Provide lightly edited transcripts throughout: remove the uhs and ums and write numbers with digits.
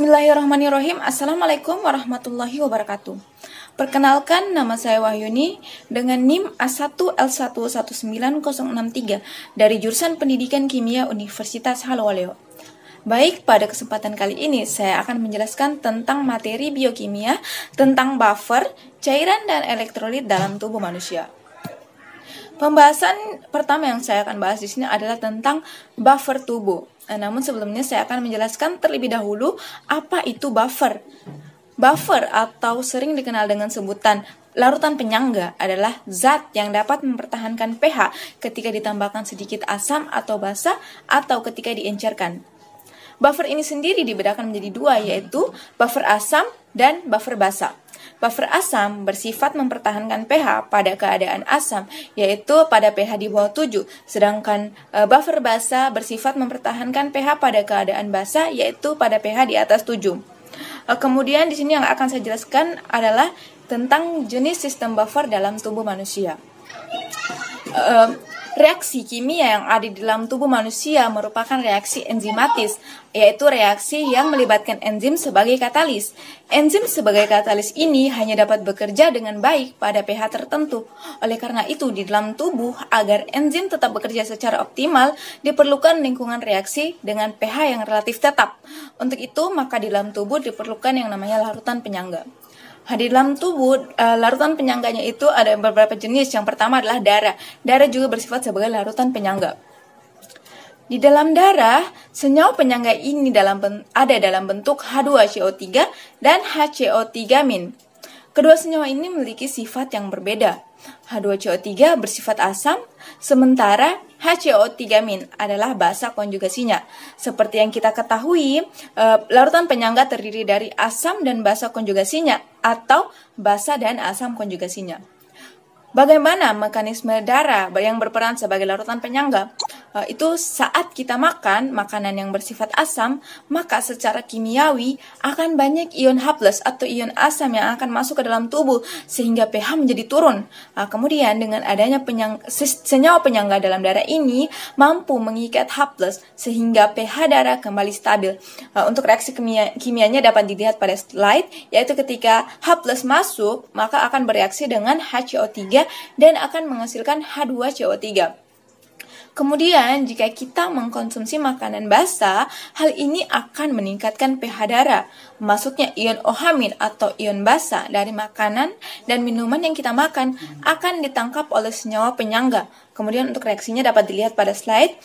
Bismillahirrahmanirrahim. Assalamualaikum warahmatullahi wabarakatuh. Perkenalkan, nama saya Wahyuni dengan NIM A1L119063 dari jurusan Pendidikan Kimia Universitas Halowaleo. Baik, pada kesempatan kali ini saya akan menjelaskan tentang materi biokimia, tentang buffer, cairan dan elektrolit dalam tubuh manusia. Pembahasan pertama yang saya akan bahas di sini adalah tentang buffer tubuh. Namun sebelumnya saya akan menjelaskan terlebih dahulu apa itu buffer. Buffer atau sering dikenal dengan sebutan larutan penyangga adalah zat yang dapat mempertahankan pH ketika ditambahkan sedikit asam atau basa atau ketika diencerkan. Buffer ini sendiri dibedakan menjadi dua, yaitu buffer asam dan buffer basa. Buffer asam bersifat mempertahankan pH pada keadaan asam, yaitu pada pH di bawah 7, sedangkan buffer basa bersifat mempertahankan pH pada keadaan basa, yaitu pada pH di atas 7. Kemudian di sini yang akan saya jelaskan adalah tentang jenis sistem buffer dalam tubuh manusia. Reaksi kimia yang ada di dalam tubuh manusia merupakan reaksi enzimatis, yaitu reaksi yang melibatkan enzim sebagai katalis. Enzim sebagai katalis ini hanya dapat bekerja dengan baik pada pH tertentu. Oleh karena itu, di dalam tubuh, agar enzim tetap bekerja secara optimal, diperlukan lingkungan reaksi dengan pH yang relatif tetap. Untuk itu, maka di dalam tubuh diperlukan yang namanya larutan penyangga. Di dalam tubuh, larutan penyangganya itu ada beberapa jenis. Yang pertama adalah darah. Darah juga bersifat sebagai larutan penyangga. Di dalam darah, senyawa penyangga ini ada dalam bentuk H2CO3 dan HCO3-. Kedua senyawa ini memiliki sifat yang berbeda. H2CO3 bersifat asam, sementara HCO3- adalah basa konjugasinya. Seperti yang kita ketahui, larutan penyangga terdiri dari asam dan basa konjugasinya, atau basa dan asam konjugasinya. Bagaimana mekanisme darah yang berperan sebagai larutan penyangga? Itu saat kita makan makanan yang bersifat asam, maka secara kimiawi akan banyak ion H+ atau ion asam yang akan masuk ke dalam tubuh sehingga pH menjadi turun. Kemudian dengan adanya senyawa penyangga dalam darah ini mampu mengikat H+ sehingga pH darah kembali stabil. Untuk reaksi kimianya dapat dilihat pada slide, yaitu ketika H+ masuk maka akan bereaksi dengan HCO3 dan akan menghasilkan H2CO3. Kemudian, jika kita mengkonsumsi makanan basa, hal ini akan meningkatkan pH darah. Masuknya ion OH- atau ion basa dari makanan dan minuman yang kita makan akan ditangkap oleh senyawa penyangga. Kemudian untuk reaksinya dapat dilihat pada slide.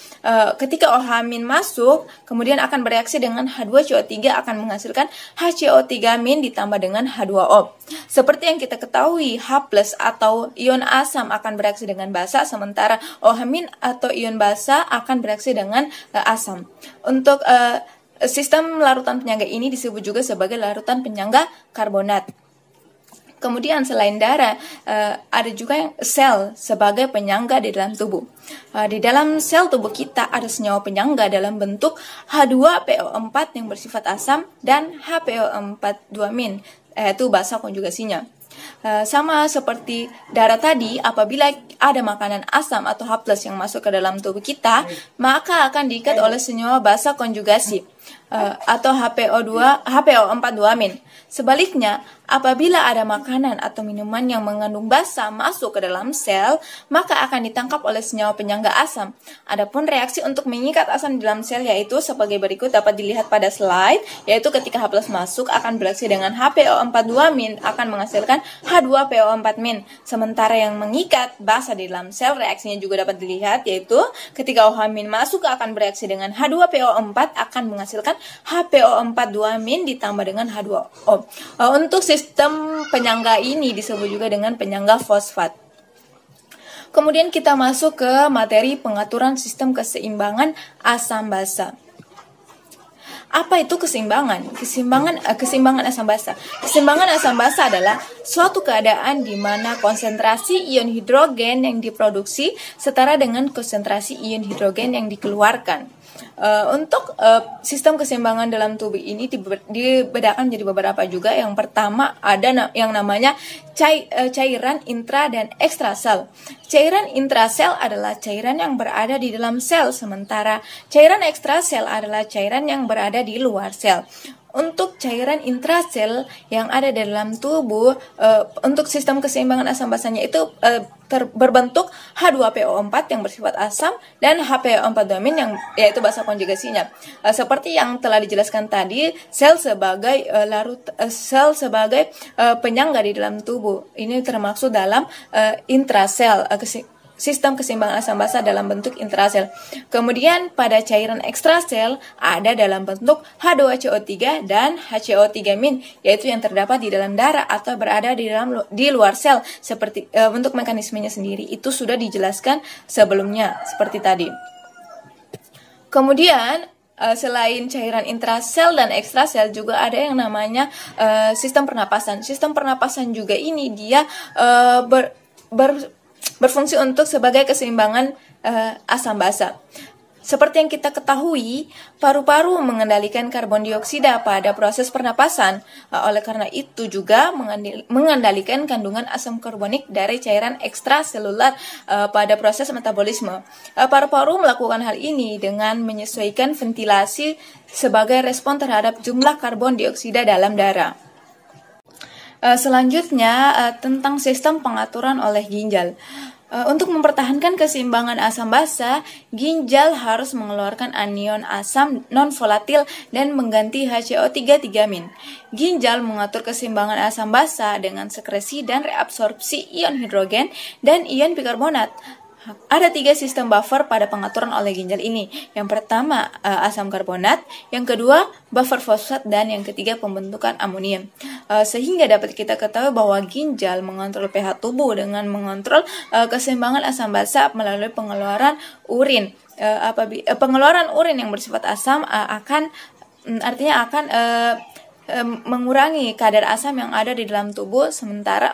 Ketika OH- masuk, kemudian akan bereaksi dengan H2CO3 akan menghasilkan HCO3- ditambah dengan H2O. Seperti yang kita ketahui, H+ atau ion asam akan bereaksi dengan basa, sementara OH- atau ion basa akan bereaksi dengan asam. Untuk sistem larutan penyangga ini disebut juga sebagai larutan penyangga karbonat. Kemudian selain darah, ada juga yang sel sebagai penyangga di dalam tubuh. Di dalam sel tubuh kita ada senyawa penyangga dalam bentuk H2PO4 yang bersifat asam dan HPO42-, yaitu basa konjugasinya. Sama seperti darah tadi, apabila ada makanan asam atau H+ yang masuk ke dalam tubuh kita, maka akan diikat oleh senyawa basa konjugasi atau HPO42-. Sebaliknya, apabila ada makanan atau minuman yang mengandung basa masuk ke dalam sel, maka akan ditangkap oleh senyawa penyangga asam. Adapun reaksi untuk mengikat asam di dalam sel yaitu sebagai berikut, dapat dilihat pada slide, yaitu ketika H+ masuk akan bereaksi dengan HPO42- akan menghasilkan H2PO4-. Sementara yang mengikat basa di dalam sel, reaksinya juga dapat dilihat, yaitu ketika OH- masuk akan bereaksi dengan H2PO4 akan menghasilkan HPO42- ditambah dengan H2O. Untuk sistem penyangga ini disebut juga dengan penyangga fosfat. Kemudian kita masuk ke materi pengaturan sistem keseimbangan asam basa. Apa itu keseimbangan? Keseimbangan asam basa. Keseimbangan asam basa adalah suatu keadaan di mana konsentrasi ion hidrogen yang diproduksi setara dengan konsentrasi ion hidrogen yang dikeluarkan. Untuk sistem keseimbangan dalam tubuh ini dibedakan menjadi beberapa juga. Yang pertama ada yang namanya cairan intra dan ekstrasel. Cairan intrasel adalah cairan yang berada di dalam sel, sementara cairan ekstrasel adalah cairan yang berada di luar sel. Untuk cairan intrasel yang ada di dalam tubuh, untuk sistem keseimbangan asam basanya itu berbentuk H2PO4 yang bersifat asam dan HPO4 domin yang yaitu basa konjugasinya. Seperti yang telah dijelaskan tadi, sel sebagai penyangga di dalam tubuh. Ini termasuk dalam intrasel, sistem keseimbangan asam basa dalam bentuk intrasel. Kemudian pada cairan ekstrasel ada dalam bentuk H2CO3 dan HCO3-, yaitu yang terdapat di dalam darah atau berada di luar sel. Seperti untuk mekanismenya sendiri itu sudah dijelaskan sebelumnya seperti tadi. Kemudian selain cairan intrasel dan ekstrasel juga ada yang namanya sistem pernapasan. Sistem pernapasan juga ini dia berfungsi untuk sebagai keseimbangan asam basa. Seperti yang kita ketahui, paru-paru mengendalikan karbon dioksida pada proses pernapasan. Oleh karena itu juga mengendalikan kandungan asam karbonik dari cairan ekstraselular pada proses metabolisme. Paru-paru melakukan hal ini dengan menyesuaikan ventilasi sebagai respon terhadap jumlah karbon dioksida dalam darah. Selanjutnya tentang sistem pengaturan oleh ginjal. Untuk mempertahankan keseimbangan asam basa, ginjal harus mengeluarkan anion asam non-volatil dan mengganti HCO3-. Ginjal mengatur keseimbangan asam basa dengan sekresi dan reabsorpsi ion hidrogen dan ion bikarbonat. Ada 3 sistem buffer pada pengaturan oleh ginjal ini. Yang pertama asam karbonat, yang kedua buffer fosfat, dan yang ketiga pembentukan amonium. Sehingga dapat kita ketahui bahwa ginjal mengontrol pH tubuh dengan mengontrol keseimbangan asam basa melalui pengeluaran urin. Pengeluaran urin yang bersifat asam akan mengurangi kadar asam yang ada di dalam tubuh, sementara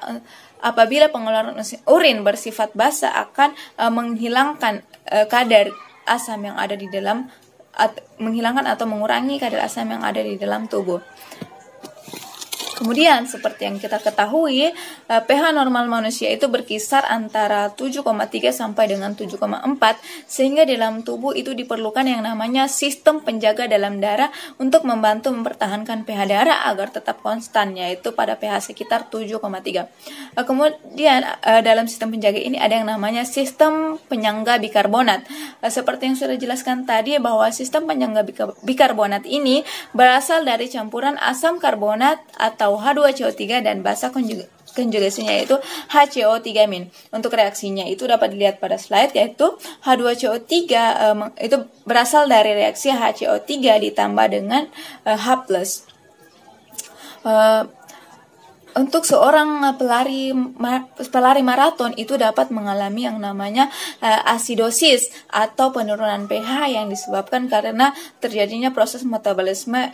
apabila pengeluaran urin bersifat basa akan menghilangkan kadar asam yang ada di dalam, menghilangkan atau mengurangi kadar asam yang ada di dalam tubuh. Kemudian seperti yang kita ketahui, pH normal manusia itu berkisar antara 7,3 sampai dengan 7,4, sehingga di dalam tubuh itu diperlukan yang namanya sistem penjaga dalam darah untuk membantu mempertahankan pH darah agar tetap konstan, yaitu pada pH sekitar 7,3. Kemudian dalam sistem penjaga ini ada yang namanya sistem penyangga bikarbonat. Seperti yang sudah dijelaskan tadi bahwa sistem penyangga bikarbonat ini berasal dari campuran asam karbonat atau H2CO3 dan basa konjugasinya yaitu HCO3-. Untuk reaksinya itu dapat dilihat pada slide, yaitu H2CO3 itu berasal dari reaksi HCO3 ditambah dengan H+. Untuk seorang pelari maraton itu dapat mengalami yang namanya asidosis atau penurunan pH yang disebabkan karena terjadinya proses metabolisme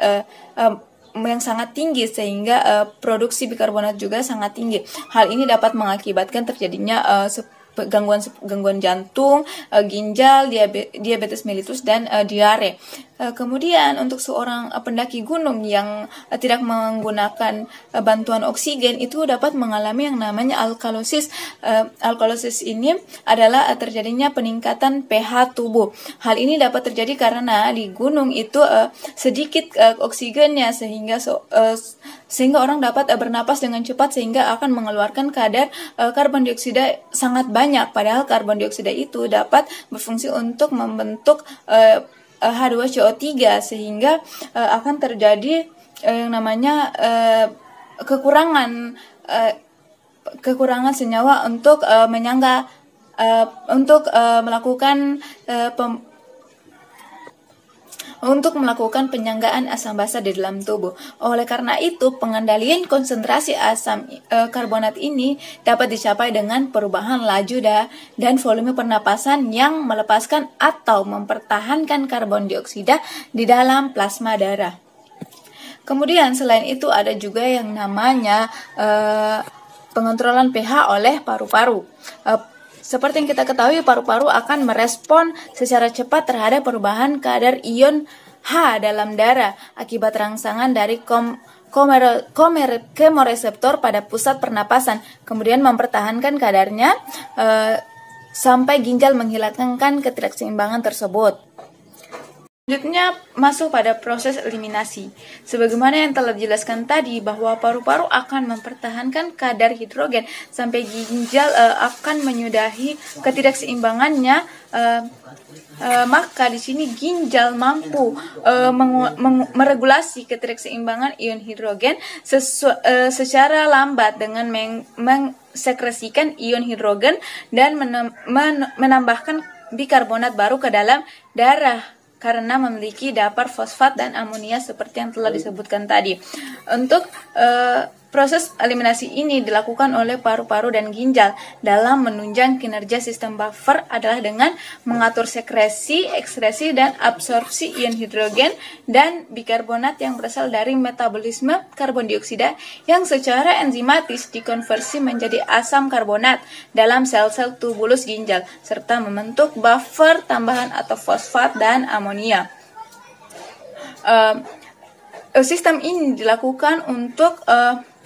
yang sangat tinggi, sehingga produksi bikarbonat juga sangat tinggi. Hal ini dapat mengakibatkan terjadinya gangguan jantung, ginjal, diabetes mellitus, dan diare. Kemudian untuk seorang pendaki gunung yang tidak menggunakan bantuan oksigen itu dapat mengalami yang namanya alkalosis. Alkalosis ini adalah terjadinya peningkatan pH tubuh. Hal ini dapat terjadi karena di gunung itu sedikit oksigennya, sehingga orang dapat bernapas dengan cepat sehingga akan mengeluarkan kadar karbon dioksida sangat banyak. Padahal karbon dioksida itu dapat berfungsi untuk membentuk H2CO3, sehingga akan terjadi yang namanya kekurangan senyawa untuk menyangga melakukan penyanggaan asam basa di dalam tubuh. Oleh karena itu, pengendalian konsentrasi asam karbonat ini dapat dicapai dengan perubahan laju dan volume pernapasan yang melepaskan atau mempertahankan karbon dioksida di dalam plasma darah. Kemudian selain itu ada juga yang namanya pengontrolan pH oleh paru-paru. Seperti yang kita ketahui, paru-paru akan merespon secara cepat terhadap perubahan kadar ion H dalam darah akibat rangsangan dari kemoreseptor pada pusat pernapasan, kemudian mempertahankan kadarnya sampai ginjal menghilangkan ketidakseimbangan tersebut. Selanjutnya masuk pada proses eliminasi. Sebagaimana yang telah dijelaskan tadi bahwa paru-paru akan mempertahankan kadar hidrogen sampai ginjal akan menyudahi ketidakseimbangannya, maka di sini ginjal mampu meregulasi ketidakseimbangan ion hidrogen secara lambat dengan mengsekresikan ion hidrogen dan menambahkan bikarbonat baru ke dalam darah karena memiliki dapar fosfat dan amonia seperti yang telah disebutkan tadi. Untuk proses eliminasi ini dilakukan oleh paru-paru dan ginjal. Dalam menunjang kinerja sistem buffer adalah dengan mengatur sekresi, ekskresi, dan absorpsi ion hidrogen dan bikarbonat yang berasal dari metabolisme karbon dioksida yang secara enzimatis dikonversi menjadi asam karbonat dalam sel-sel tubulus ginjal, serta membentuk buffer tambahan atau fosfat dan amonia. Sistem ini dilakukan untuk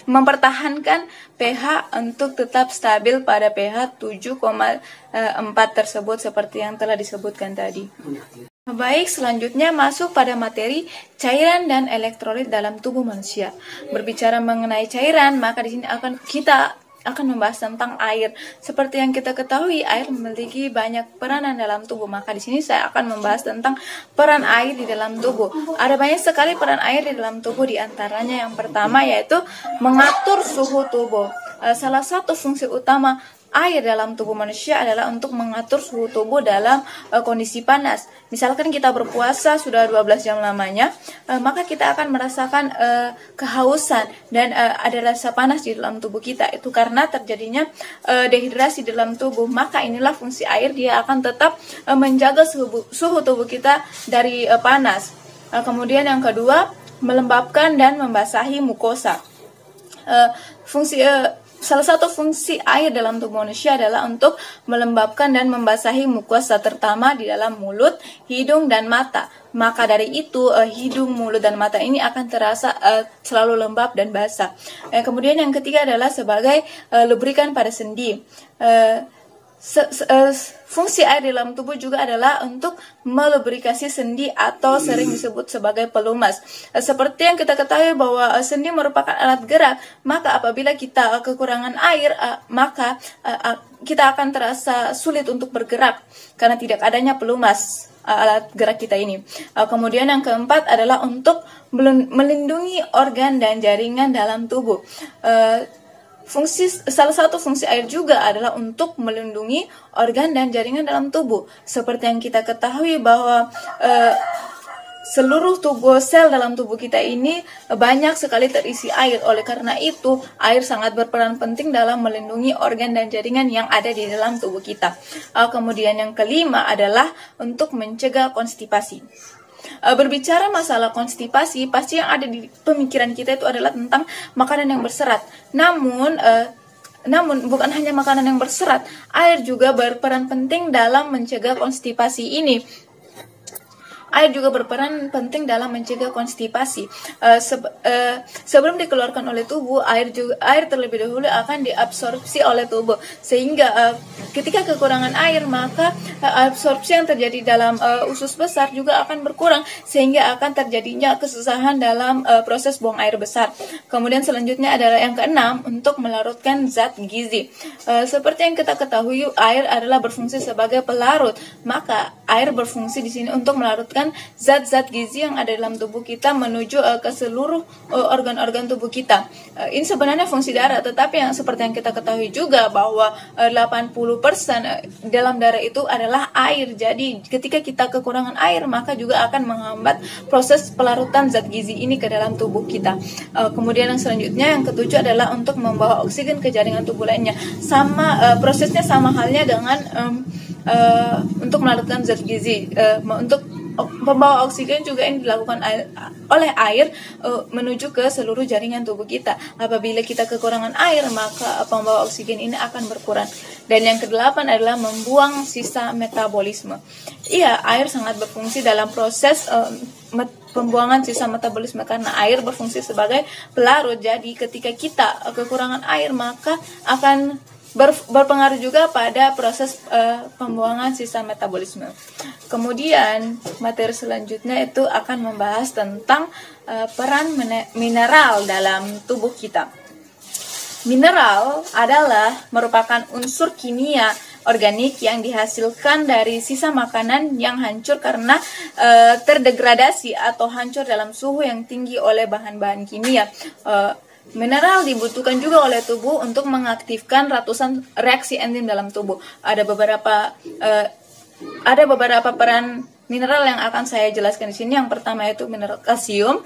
mempertahankan pH untuk tetap stabil pada pH 7,4 tersebut seperti yang telah disebutkan tadi. Baik, selanjutnya masuk pada materi cairan dan elektrolit dalam tubuh manusia. Berbicara mengenai cairan, maka di sini kita akan membahas tentang air. Seperti yang kita ketahui, air memiliki banyak peranan dalam tubuh. Maka di sini saya akan membahas tentang peran air di dalam tubuh. Ada banyak sekali peran air di dalam tubuh, di antaranya yang pertama yaitu mengatur suhu tubuh. Salah satu fungsi utama air dalam tubuh manusia adalah untuk mengatur suhu tubuh dalam kondisi panas. Misalkan kita berpuasa sudah 12 jam lamanya, maka kita akan merasakan kehausan dan ada rasa panas di dalam tubuh kita. Itu karena terjadinya dehidrasi dalam tubuh. Maka inilah fungsi air, dia akan tetap menjaga suhu tubuh kita dari panas. Kemudian yang kedua, melembabkan dan membasahi mukosa. Salah satu fungsi air dalam tubuh manusia adalah untuk melembabkan dan membasahi mukosa, terutama di dalam mulut, hidung, dan mata. Maka dari itu, hidung, mulut, dan mata ini akan terasa selalu lembab dan basah. Kemudian yang ketiga adalah sebagai lubrikan pada sendi. Fungsi air di dalam tubuh juga adalah untuk melubrikasi sendi atau sering disebut sebagai pelumas. Seperti yang kita ketahui bahwa sendi merupakan alat gerak, maka apabila kita kekurangan air, maka kita akan terasa sulit untuk bergerak karena tidak adanya pelumas alat gerak kita ini. Kemudian yang keempat adalah untuk melindungi organ dan jaringan dalam tubuh. Salah satu fungsi air juga adalah untuk melindungi organ dan jaringan dalam tubuh. Seperti yang kita ketahui bahwa seluruh sel dalam tubuh kita ini banyak sekali terisi air. Oleh karena itu, air sangat berperan penting dalam melindungi organ dan jaringan yang ada di dalam tubuh kita. Kemudian yang kelima adalah untuk mencegah konstipasi. Berbicara masalah konstipasi, pasti yang ada di pemikiran kita itu adalah tentang makanan yang berserat. Namun bukan hanya makanan yang berserat, air juga berperan penting dalam mencegah konstipasi ini. Air juga berperan penting dalam mencegah konstipasi. Sebelum dikeluarkan oleh tubuh, air terlebih dahulu akan diabsorpsi oleh tubuh, sehingga ketika kekurangan air, maka absorpsi yang terjadi dalam usus besar juga akan berkurang, sehingga akan terjadinya kesusahan dalam proses buang air besar. Kemudian selanjutnya adalah yang keenam, untuk melarutkan zat gizi. Seperti yang kita ketahui, air adalah berfungsi sebagai pelarut, maka air berfungsi di sini untuk melarutkan zat-zat gizi yang ada dalam tubuh kita menuju ke seluruh organ-organ tubuh kita. Ini sebenarnya fungsi darah, tetapi yang seperti yang kita ketahui juga bahwa 80% dalam darah itu adalah air. Jadi ketika kita kekurangan air, maka juga akan menghambat proses pelarutan zat gizi ini ke dalam tubuh kita. Kemudian yang selanjutnya, yang ketujuh adalah untuk membawa oksigen ke jaringan tubuh lainnya. Prosesnya sama halnya dengan untuk melarutkan zat gizi. Untuk pembawa oksigen juga ini dilakukan oleh air menuju ke seluruh jaringan tubuh kita. Apabila kita kekurangan air, maka pembawa oksigen ini akan berkurang. Dan yang kedelapan adalah membuang sisa metabolisme. Iya, air sangat berfungsi dalam proses pembuangan sisa metabolisme karena air berfungsi sebagai pelarut. Jadi ketika kita kekurangan air, maka akan berpengaruh juga pada proses pembuangan sisa metabolisme. Kemudian materi selanjutnya itu akan membahas tentang peran mineral dalam tubuh kita. Mineral adalah merupakan unsur kimia organik yang dihasilkan dari sisa makanan yang hancur karena terdegradasi atau hancur dalam suhu yang tinggi oleh bahan-bahan kimia. Mineral dibutuhkan juga oleh tubuh untuk mengaktifkan ratusan reaksi enzim dalam tubuh. Ada beberapa peran mineral yang akan saya jelaskan di sini. Yang pertama itu mineral kalsium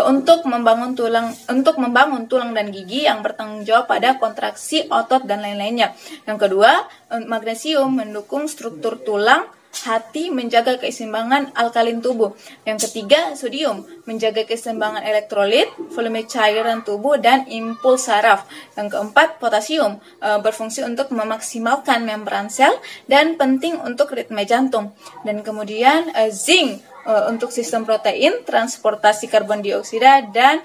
untuk membangun tulang dan gigi yang bertanggung jawab pada kontraksi otot dan lain-lainnya. Yang kedua, magnesium mendukung struktur tulang, hati, menjaga keseimbangan alkalin tubuh. Yang ketiga, sodium menjaga keseimbangan elektrolit, volume cairan tubuh, dan impuls saraf. Yang keempat, potasium berfungsi untuk memaksimalkan membran sel dan penting untuk ritme jantung. Dan kemudian zinc untuk sistem protein, transportasi karbon dioksida, dan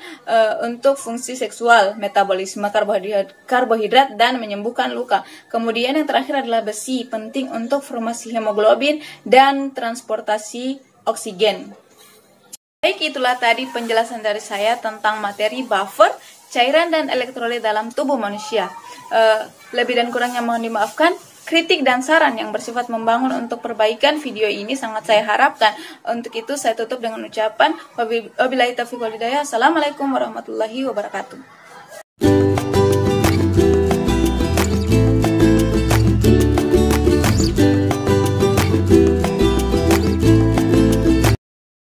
untuk fungsi seksual, metabolisme karbohidrat, dan menyembuhkan luka. Kemudian yang terakhir adalah besi, penting untuk formasi hemoglobin dan transportasi oksigen. Baik, itulah tadi penjelasan dari saya tentang materi buffer, cairan dan elektrolit dalam tubuh manusia. Lebih dan kurangnya mohon dimaafkan. Kritik dan saran yang bersifat membangun untuk perbaikan video ini sangat saya harapkan. Untuk itu saya tutup dengan ucapan wabillahi taufiq wal hidayah. Assalamualaikum warahmatullahi wabarakatuh.